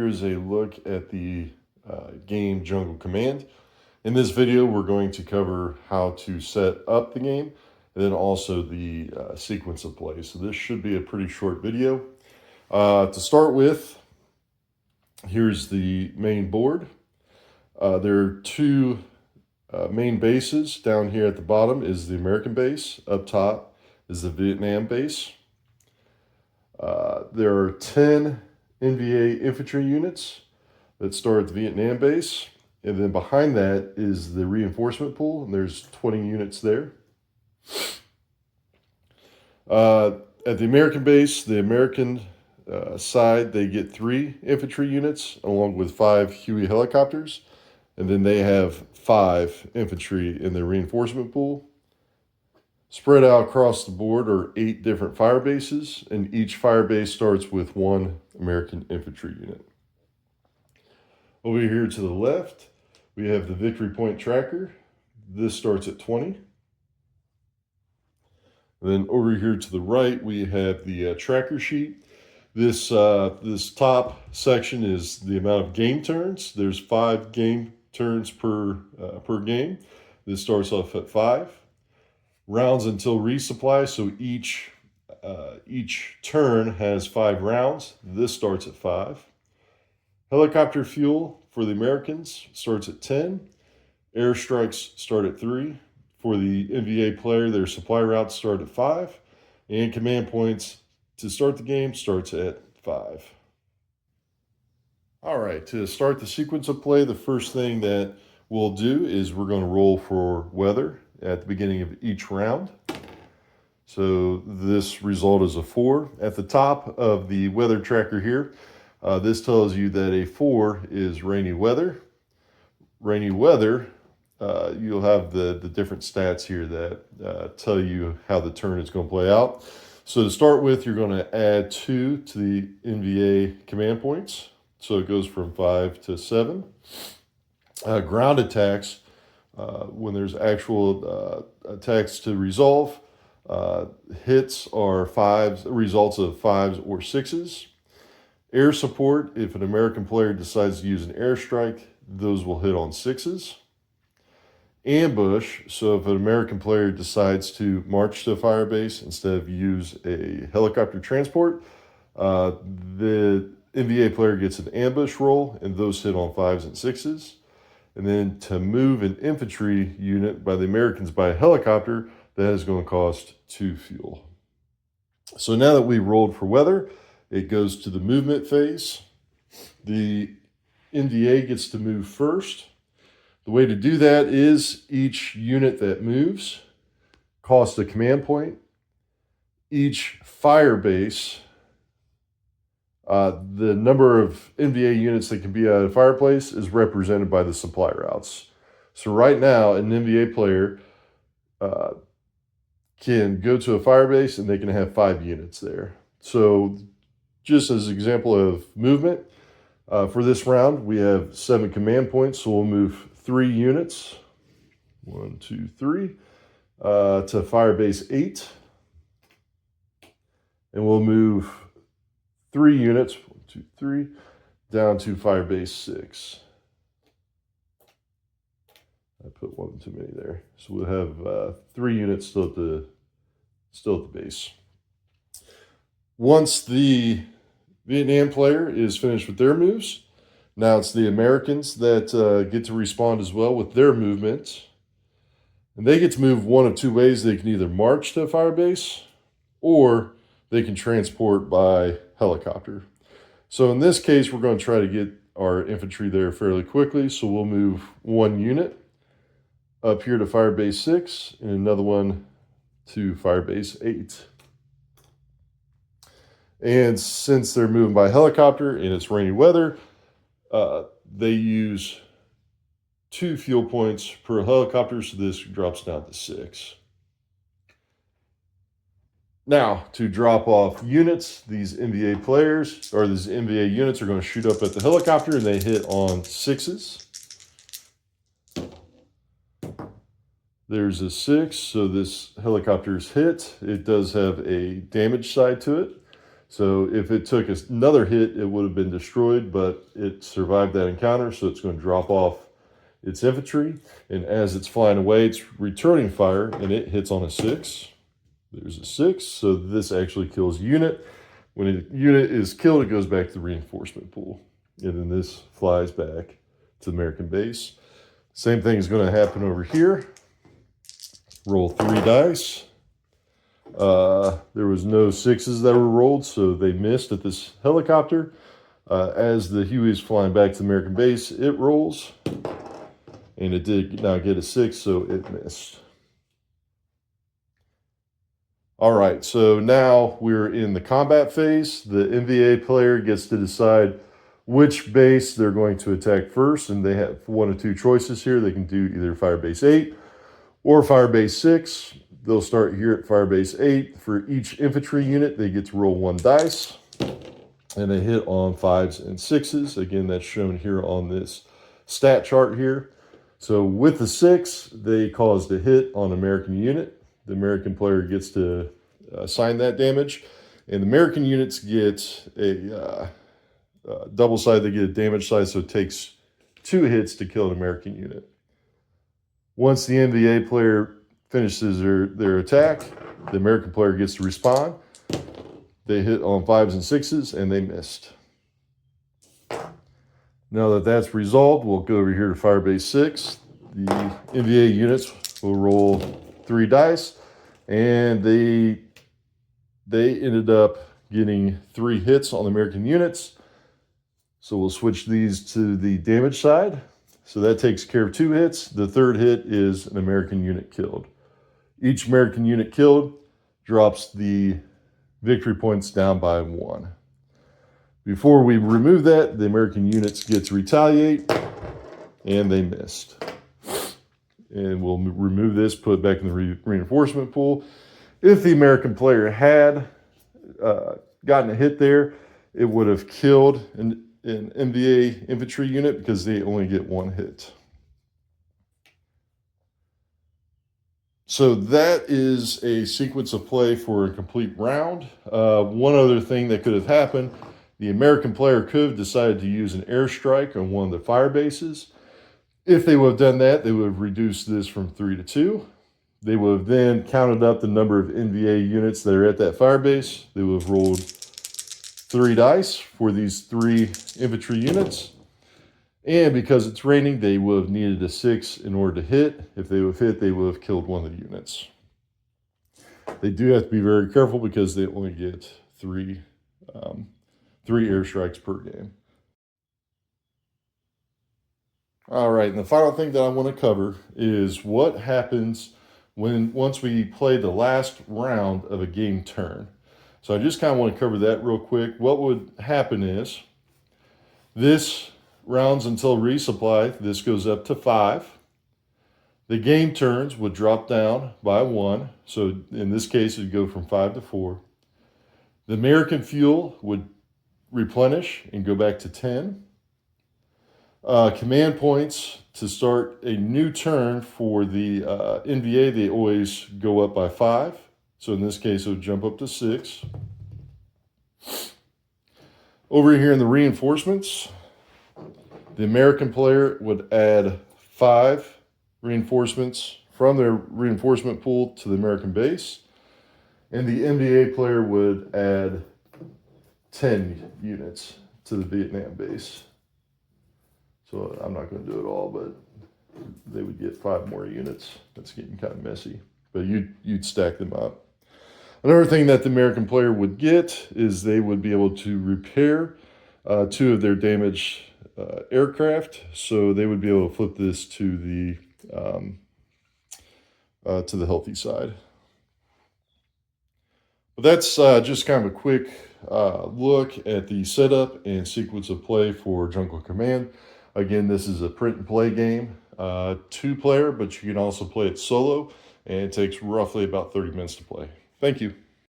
here's a look at the game Jungle Command. In this video, we're going to cover how to set up the game and then also the sequence of play. So this should be a pretty short video. To start with, here's the main board. There are two main bases. Down here at the bottom is the American base. Up top is the Vietnam base. There are 10 NVA infantry units that start at the Vietnam base. And then behind that is the reinforcement pool, and there's 20 units there. At the American base, the American side, they get 3 infantry units along with 5 Huey helicopters. And then they have 5 infantry in the reinforcement pool. Spread out across the board are 8 different fire bases, and each fire base starts with 1 American infantry unit. Over here to the left, we have the victory point tracker. This starts at 20. Then over here to the right, we have the tracker sheet. This top section is the amount of game turns. There's 5 game turns per game. This starts off at 5. Rounds until resupply, so each turn has 5 rounds. This starts at 5. Helicopter fuel for the Americans starts at 10. Airstrikes start at 3. For the NVA player, their supply routes start at 5. And command points to start the game starts at 5. All right, to start the sequence of play, the first thing that we'll do is we're going to roll for weather at the beginning of each round. So this result is a 4. At the top of the weather tracker here, this tells you that a 4 is rainy weather. Rainy weather, you'll have the different stats here that tell you how the turn is going to play out. So to start with, you're going to add 2 to the NVA command points. So it goes from 5 to 7. Ground attacks, when there's actual attacks to resolve, hits are 5s, results of 5s or 6s. Air support, if an American player decides to use an airstrike, those will hit on 6s. Ambush, so if an American player decides to march to a fire base instead of use a helicopter transport, the NVA player gets an ambush roll, and those hit on 5s and 6s. And then to move an infantry unit by the Americans by a helicopter, that is going to cost 2 fuel. So now that we rolled for weather, it goes to the movement phase. The NVA gets to move first. The way to do that is each unit that moves costs a command point. Each fire base, the number of NVA units that can be at a fireplace is represented by the supply routes. So right now, an NVA player can go to a fire base and they can have 5 units there. So just as an example of movement, for this round, we have 7 command points. So we'll move 3 units, 1, 2, 3, to fire base 8. And we'll move 3 units, 1, 2, 3, down to fire base 6. I put 1 too many there. So we'll have 3 units still at the base. Once the Vietnam player is finished with their moves, now it's the Americans that get to respond as well with their movement. And they get to move one of 2 ways. They can either march to a fire base or they can transport by helicopter. So in this case, we're going to try to get our infantry there fairly quickly. So we'll move 1 unit up here to fire base 6 and another one to fire base 8. And since they're moving by helicopter and it's rainy weather, they use 2 fuel points per helicopter, so this drops down to 6. Now, to drop off units, these NVA players, or these NVA units are going to shoot up at the helicopter, and they hit on 6s. There's a 6, so this helicopter is hit. It does have a damage side to it. So if it took another hit, it would have been destroyed, but it survived that encounter, so it's going to drop off its infantry. And as it's flying away, it's returning fire, and it hits on a 6. There's a 6, so this actually kills a unit. When a unit is killed, it goes back to the reinforcement pool. And then this flies back to the American base. Same thing is going to happen over here. Roll 3 dice. There was no 6s that were rolled, so they missed at this helicopter. As the Huey is flying back to the American base, it rolls. And it did now get a 6, so it missed. All right, so now we're in the combat phase. The NVA player gets to decide which base they're going to attack first, and they have one of two choices here. They can do either Firebase 8 or Firebase 6. They'll start here at Firebase 8. For each infantry unit, they get to roll 1 dice, and they hit on 5s and 6s. Again, that's shown here on this stat chart here. So with the 6, they caused a hit on American unit. The American player gets to assign that damage, and the American units get a double side. They get a damage side, so it takes 2 hits to kill an American unit. Once the NVA player finishes their attack, the American player gets to respond. They hit on 5s and 6s, and they missed. Now that that's resolved, we'll go over here to Firebase 6. The NVA units will roll 3 dice, and they ended up getting 3 hits on the American units. So we'll switch these to the damage side. So that takes care of 2 hits. The 3rd hit is an American unit killed. Each American unit killed drops the victory points down by 1. Before we remove that, the American units get to retaliate, and they missed. And we'll remove this, put it back in the reinforcement pool. If the American player had gotten a hit there, it would have killed an NVA infantry unit because they only get 1 hit. So that is a sequence of play for a complete round. One other thing that could have happened, the American player could have decided to use an airstrike on one of the fire bases. If they would have done that, they would have reduced this from 3 to 2. They would have then counted up the number of NVA units that are at that fire base. They would have rolled 3 dice for these 3 infantry units. And because it's raining, they would have needed a 6 in order to hit. If they would have hit, they would have killed one of the units. They do have to be very careful because they only get 3 airstrikes per game. All right, and the final thing that I want to cover is what happens once we play the last round of a game turn. So I just kind of want to cover that real quick. What would happen is this rounds until resupply. This goes up to 5. The game turns would drop down by 1. So in this case, it would go from 5 to 4. The American fuel would replenish and go back to 10. Command points to start a new turn for the NVA, they always go up by 5. So in this case, it would jump up to 6. Over here in the reinforcements, the American player would add 5 reinforcements from their reinforcement pool to the American base. And the NVA player would add 10 units to the Vietnam base. So I'm not going to do it all, but they would get 5 more units. That's getting kind of messy, but you'd stack them up. Another thing that the American player would get is they would be able to repair 2 of their damaged aircraft. So they would be able to flip this to the healthy side. But that's just kind of a quick look at the setup and sequence of play for Jungle Command. Again, this is a print and play game, 2-player, but you can also play it solo, and it takes roughly about 30 minutes to play. Thank you.